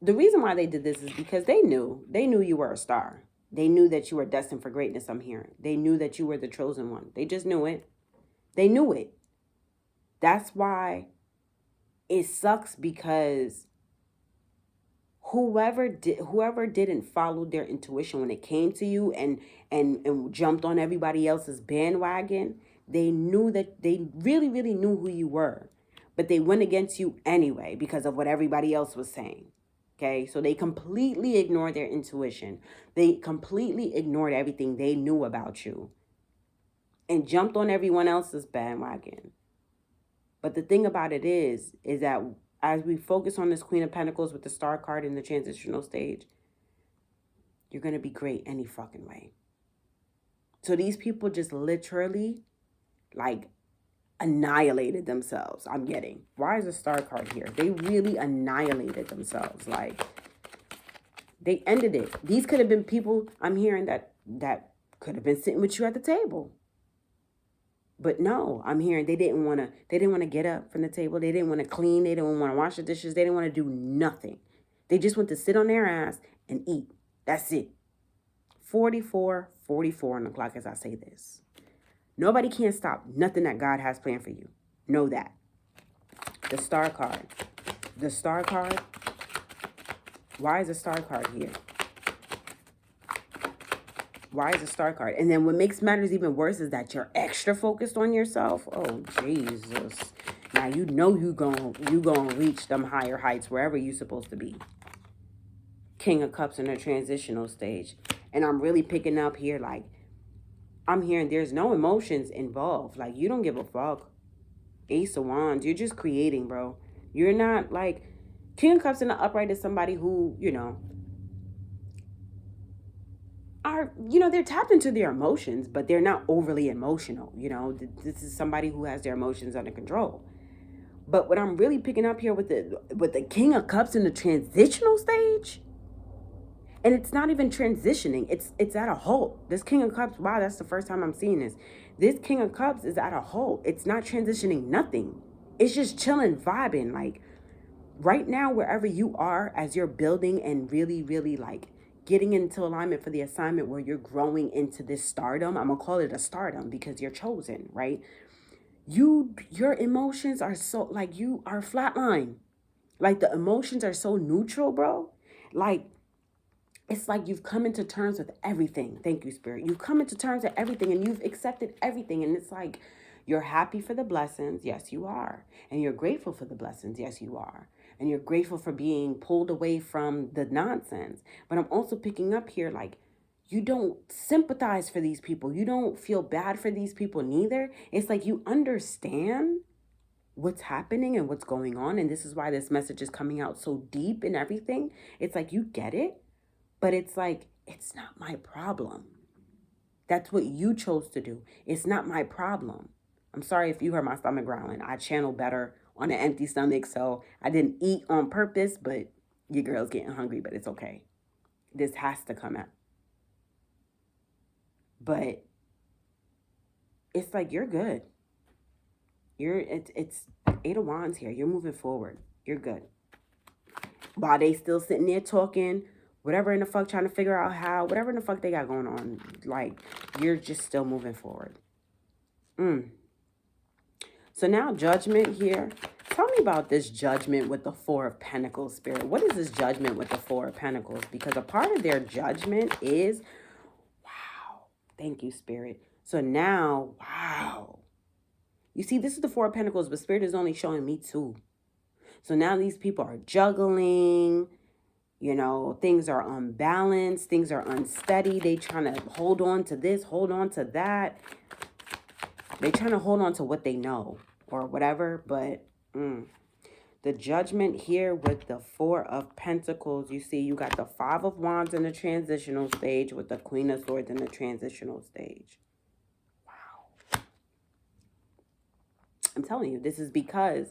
The reason why they did this is because they knew you were a star. They knew that you were destined for greatness, I'm hearing. They knew that you were the chosen one. They just knew it. They knew it. That's why it sucks, because whoever didn't follow their intuition when it came to you and jumped on everybody else's bandwagon, they knew that they really, really knew who you were. But they went against you anyway because of what everybody else was saying. Okay, so they completely ignored their intuition. They completely ignored everything they knew about you and jumped on everyone else's bandwagon. But the thing about it is that as we focus on this Queen of Pentacles with the Star card in the transitional stage, you're going to be great any fucking way. So these people just literally, like, annihilated themselves. I'm getting. Why is the Star card here? They really annihilated themselves. Like, they ended it. These could have been people, I'm hearing, that could have been sitting with you at the table. But no, I'm hearing they didn't want to get up from the table. They didn't want to clean. They didn't want to wash the dishes. They didn't want to do nothing. They just want to sit on their ass and eat. That's it. 44 on the clock as I say this. Nobody can stop nothing that God has planned for you. Know that. The star card. The star card. Why is the star card here? Why is the star card? And then what makes matters even worse is that you're extra focused on yourself. Oh, Jesus. Now you know you gonna reach them higher heights wherever you're supposed to be. King of Cups in a transitional stage. And I'm really picking up here, like, I'm hearing there's no emotions involved. Like, you don't give a fuck. Ace of Wands. You're just creating, bro. You're not, like, King of Cups in the upright is somebody who, they're tapped into their emotions, but they're not overly emotional. This is somebody who has their emotions under control. But what I'm really picking up here with the King of Cups in the transitional stage, and it's not even transitioning, it's at a halt. This King of Cups, wow, that's the first time I'm seeing this. This King of Cups is at a halt. It's not transitioning nothing. It's just chilling, vibing. Like, right now, wherever you are, as you're building and really, really, like, getting into alignment for the assignment where you're growing into this stardom. I'm gonna call it a stardom because you're chosen, right? Your emotions are so, like, you are flatline. Like, the emotions are so neutral, bro. Like, it's like you've come into terms with everything. Thank you, Spirit. You've come into terms with everything and you've accepted everything. And it's like, you're happy for the blessings. Yes, you are. And you're grateful for the blessings. Yes, you are. And you're grateful for being pulled away from the nonsense. But I'm also picking up here, like, you don't sympathize for these people. You don't feel bad for these people neither. It's like you understand what's happening and what's going on. And this is why this message is coming out so deep and everything. It's like you get it. But it's like, it's not my problem. That's what you chose to do. It's not my problem. I'm sorry if you heard my stomach growling. I channel better on an empty stomach, so I didn't eat on purpose, but your girl's getting hungry, but it's okay. This has to come out. But it's like, you're good. It's 8 of Wands here. You're moving forward. You're good. While they still sitting there talking, whatever in the fuck, trying to figure out how, whatever in the fuck they got going on, like, you're just still moving forward. So now Judgment here. Tell me about this Judgment with the 4 of Pentacles, Spirit. What is this Judgment with the 4 of Pentacles? Because a part of their judgment is, wow, thank you, Spirit. So now, wow. You see, this is the 4 of Pentacles, but Spirit is only showing me 2. So now these people are juggling. Things are unbalanced. Things are unsteady. They trying to hold on to this, hold on to that. They trying to hold on to what they know or whatever. But the Judgment here with the 4 of Pentacles. You see, you got the 5 of Wands in the transitional stage with the Queen of Swords in the transitional stage. Wow. I'm telling you, this is because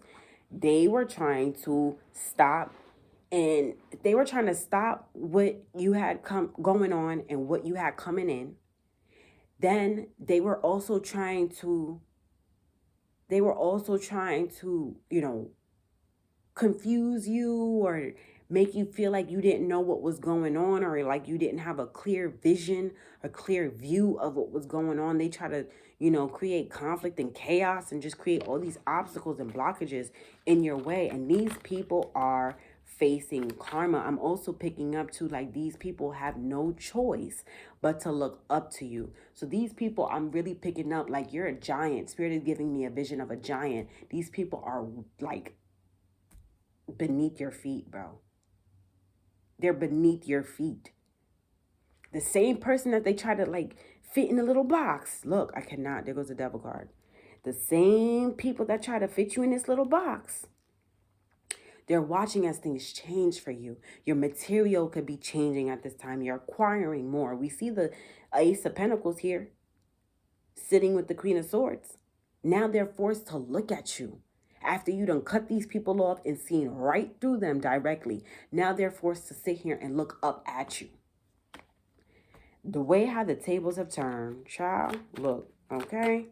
they were trying to stop. And they were trying to stop what you had going on and what you had coming in. Then they were also trying to, confuse you or make you feel like you didn't know what was going on, or like you didn't have a clear vision, a clear view of what was going on. They try to, create conflict and chaos and just create all these obstacles and blockages in your way. And these people are facing karma. I'm also picking up too, like, these people have no choice but to look up to you. So these people, I'm really picking up, like, you're a giant. Spirit is giving me a vision of a giant. These people are, like, beneath your feet, bro. They're beneath your feet. The same person that they try to, like, fit in a little box. Look, I cannot. There goes the Devil card. The same people that try to fit you in this little box. They're watching as things change for you. Your material could be changing at this time. You're acquiring more. We see the Ace of Pentacles here sitting with the Queen of Swords. Now they're forced to look at you. After you done cut these people off and seen right through them directly, now they're forced to sit here and look up at you. The way how the tables have turned, child, look, okay?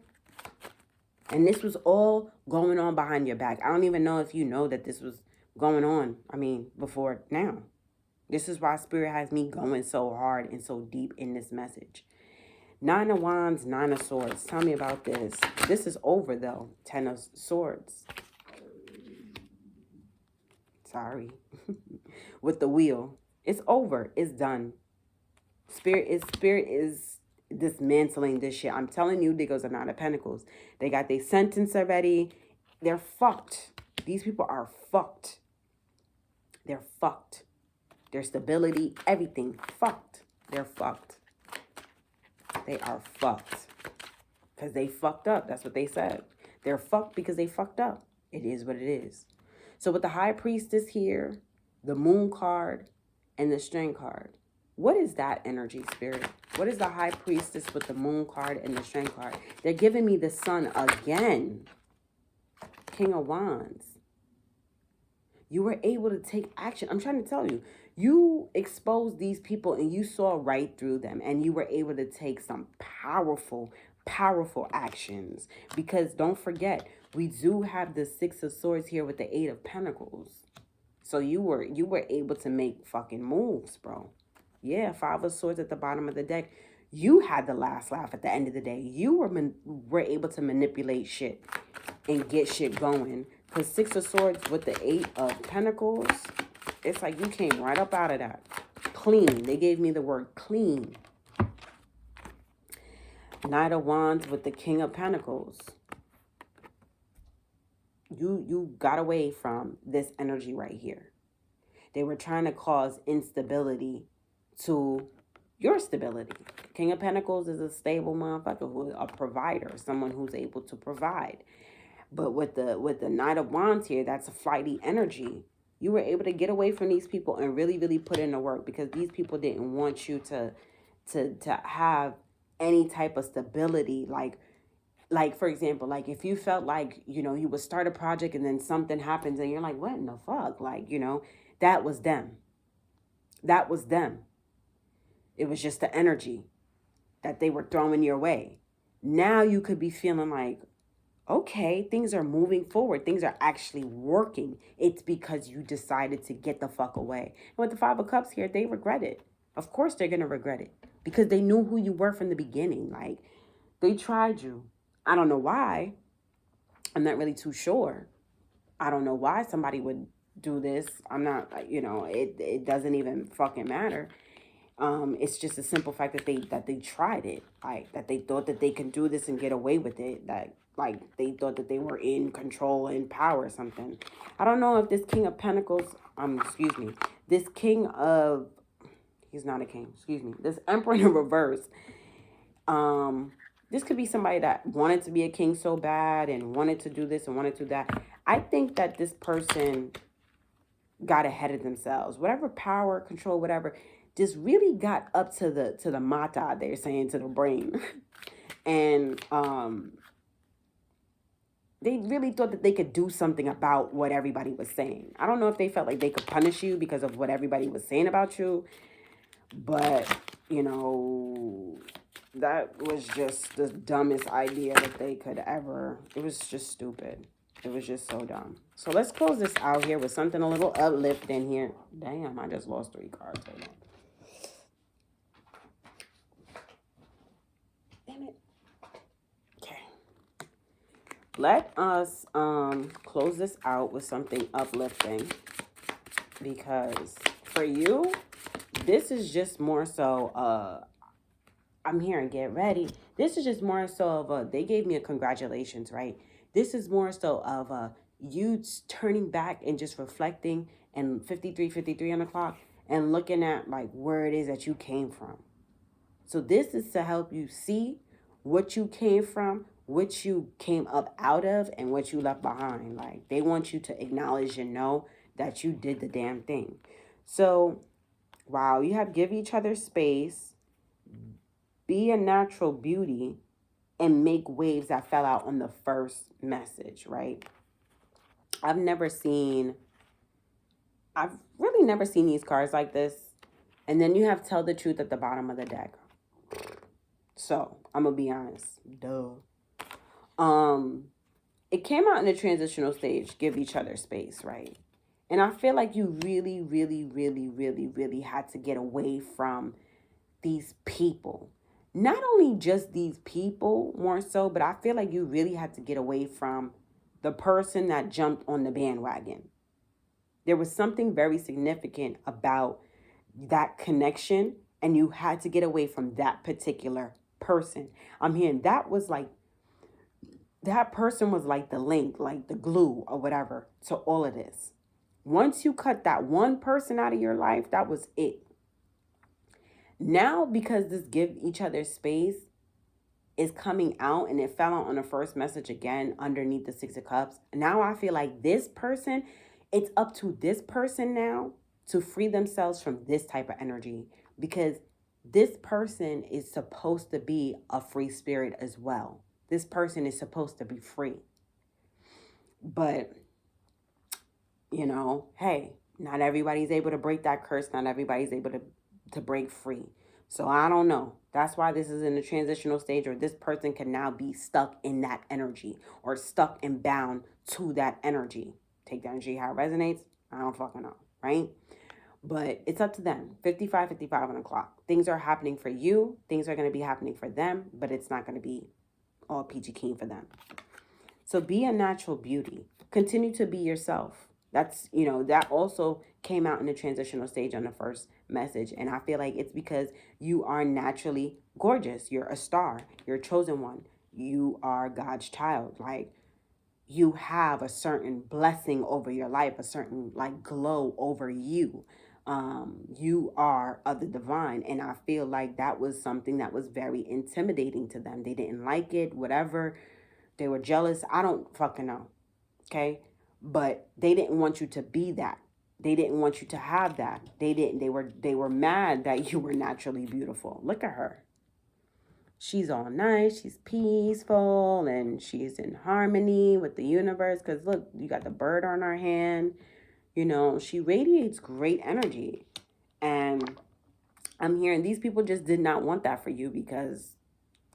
And this was all going on behind your back. I don't even know if you know that this was going on. I mean, before now. This is why Spirit has me going so hard and so deep in this message. 9 of Wands, 9 of Swords. Tell me about this. This is over, though. 10 of Swords. Sorry. With the Wheel. It's over. It's done. Spirit is dismantling this shit. I'm telling you, there goes a 9 of Pentacles. They got their sentence already. They're fucked. These people are fucked. They're fucked. Their stability, everything, fucked. They're fucked. They are fucked. Because they fucked up. That's what they said. They're fucked because they fucked up. It is what it is. So with the High Priestess here, the Moon card, and the Strength card, what is that energy, Spirit? What is the High Priestess with the Moon card and the Strength card? They're giving me the Sun again. King of Wands. You were able to take action. I'm trying to tell you. You exposed these people and you saw right through them. And you were able to take some powerful, powerful actions. Because don't forget, we do have the 6 of Swords here with the 8 of Pentacles. So you were able to make fucking moves, bro. Yeah, 5 of Swords at the bottom of the deck. You had the last laugh at the end of the day. You were able to manipulate shit and get shit going. Because 6 of Swords with the 8 of Pentacles, it's like you came right up out of that. Clean. They gave me the word clean. Knight of Wands with the King of Pentacles. You got away from this energy right here. They were trying to cause instability to your stability. King of Pentacles is a stable motherfucker, who a provider, someone who's able to provide. But with the Knight of Wands here, that's a flighty energy. You were able to get away from these people and really, really put in the work, because these people didn't want you to have any type of stability. Like, for example, like if you felt like, you know, you would start a project and then something happens and you're like, what in the fuck? Like, you know, that was them. That was them. It was just the energy that they were throwing your way. Now you could be feeling like, okay, things are moving forward. Things are actually working. It's because you decided to get the fuck away. And with the 5 of Cups here, they regret it. Of course they're going to regret it. Because they knew who you were from the beginning. Like, they tried you. I don't know why. I'm not really too sure. I don't know why somebody would do this. I'm not, you know, it doesn't even fucking matter. It's just a simple fact that they tried it. Like, that they thought that they can do this and get away with it. That, like, they thought that they were in control and power or something. I don't know if this King of Pentacles, excuse me, this King of, he's not a king, excuse me, this Emperor in reverse, this could be somebody that wanted to be a king so bad and wanted to do this and wanted to do that. I think that this person got ahead of themselves. Whatever power, control, whatever, just really got up to the mata, they're saying, to the brain. And they really thought that they could do something about what everybody was saying. I don't know if they felt like they could punish you because of what everybody was saying about you. But, you know, that was just the dumbest idea that they could ever. It was just stupid. It was just so dumb. So let's close this out here with something a little uplifting here. Damn, I just lost 3 cards. Hold on. Damn it. Okay. Let us close this out with something uplifting. Because for you, this is just more so, I'm hearing get ready. This is just more so of they gave me a congratulations, right? This is more so of you turning back and just reflecting, and 53 on the clock, and looking at like where it is that you came from. So this is to help you see what you came from, what you came up out of, and what you left behind. Like, they want you to acknowledge and know that you did the damn thing. So, wow, you have give each other space, be a natural beauty, and make waves that fell out on the first message, right? I've really never seen these cards like this. And then you have tell the truth at the bottom of the deck. So, I'm going to be honest. Duh. it came out in the transitional stage, give each other space, right? And I feel like you really, really, really, really, really had to get away from these people. Not only just these people, more so, but I feel like you really had to get away from the person that jumped on the bandwagon. There was something very significant about that connection, and you had to get away from that particular person. I'm hearing that was like, that person was like the link, like the glue or whatever to all of this. Once you cut that one person out of your life, that was it. Now, because this give each other space is coming out, and it fell out on the first message again underneath the Six of Cups. Now I feel like this person, it's up to this person now to free themselves from this type of energy, because this person is supposed to be a free spirit as well. This person is supposed to be free. But, you know, hey, not everybody's able to break that curse. Not everybody's able to break free. So I don't know. That's why this is in the transitional stage, or this person can now be stuck in that energy or stuck and bound to that energy. Take that energy how it resonates. I don't fucking know, right? But it's up to them. 55 on the clock. Things are happening for you. Things are going to be happening for them, but it's not going to be all peachy keen for them. So be a natural beauty. Continue to be yourself. That's, you know, that also came out in the transitional stage on the first message. And I feel like it's because you are naturally gorgeous. You're a star. You're a chosen one. You are God's child. Like, you have a certain blessing over your life, a certain like glow over you. You are of the divine. And I feel like that was something that was very intimidating to them. They didn't like it, whatever. They were jealous. I don't fucking know. Okay. But they didn't want you to be that. They didn't want you to have that. They were mad that you were naturally beautiful. Look at her. She's all nice. She's peaceful, and she's in harmony with the universe. Because look, you got the bird on her hand. You know, she radiates great energy. And I'm hearing these people just did not want that for you because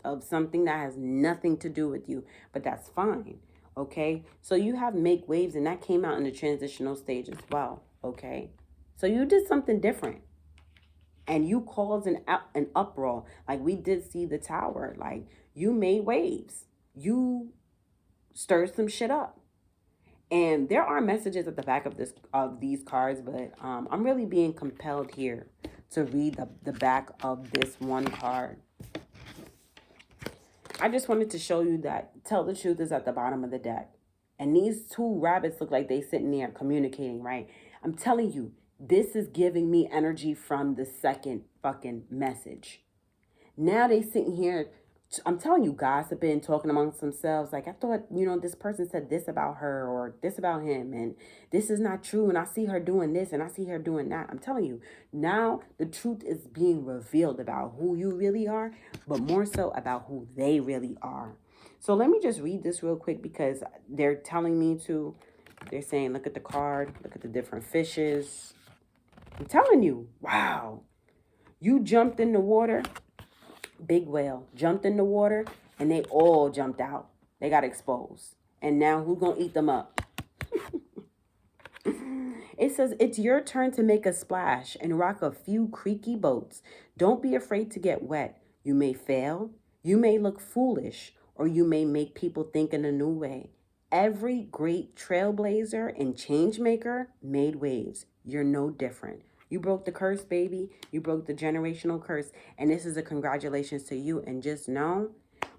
of something that has nothing to do with you. But that's fine. Okay, so you have make waves, and that came out in the transitional stage as well. Okay, so you did something different, and you caused an uproar. Like we did see the tower. Like you made waves. You stirred some shit up. And there are messages at the back of these cards, but I'm really being compelled here to read the back of this one card. I just wanted to show you that tell the truth is at the bottom of the deck. And these two rabbits look like they sitting there communicating, right? I'm telling you, this is giving me energy from the second fucking message. Now they sitting here, I'm telling you, gossiping, talking amongst themselves. Like, I thought, you know, this person said this about her or this about him, and this is not true. And I see her doing this and I see her doing that. I'm telling you, now the truth is being revealed about who you really are, but more so about who they really are. So let me just read this real quick because they're telling me to. They're saying, look at the card, look at the different fishes. I'm telling you, wow. You jumped in the water. Big whale jumped in the water, and they all jumped out. They got exposed. And now who's going to eat them up? It says, it's your turn to make a splash and rock a few creaky boats. Don't be afraid to get wet. You may fail. You may look foolish, or you may make people think in a new way. Every great trailblazer and change maker made waves. You're no different. You broke the curse, baby. You broke the generational curse. And this is a congratulations to you. And just know,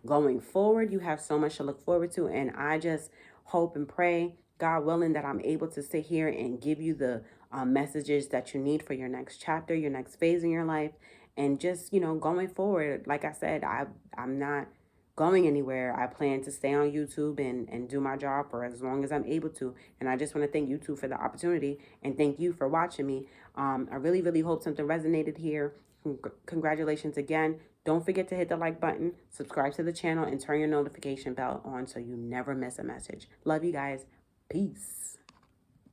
going forward, you have so much to look forward to. And I just hope and pray, God willing, that I'm able to sit here and give you the messages that you need for your next chapter, your next phase in your life. And just, you know, going forward, like I said, I'm not going anywhere. I plan to stay on YouTube and do my job for as long as I'm able to. And I just want to thank YouTube for the opportunity, and thank you for watching me. I really, really hope something resonated here. Congratulations again. Don't forget to hit the like button, subscribe to the channel, and turn your notification bell on so you never miss a message. Love you guys. Peace.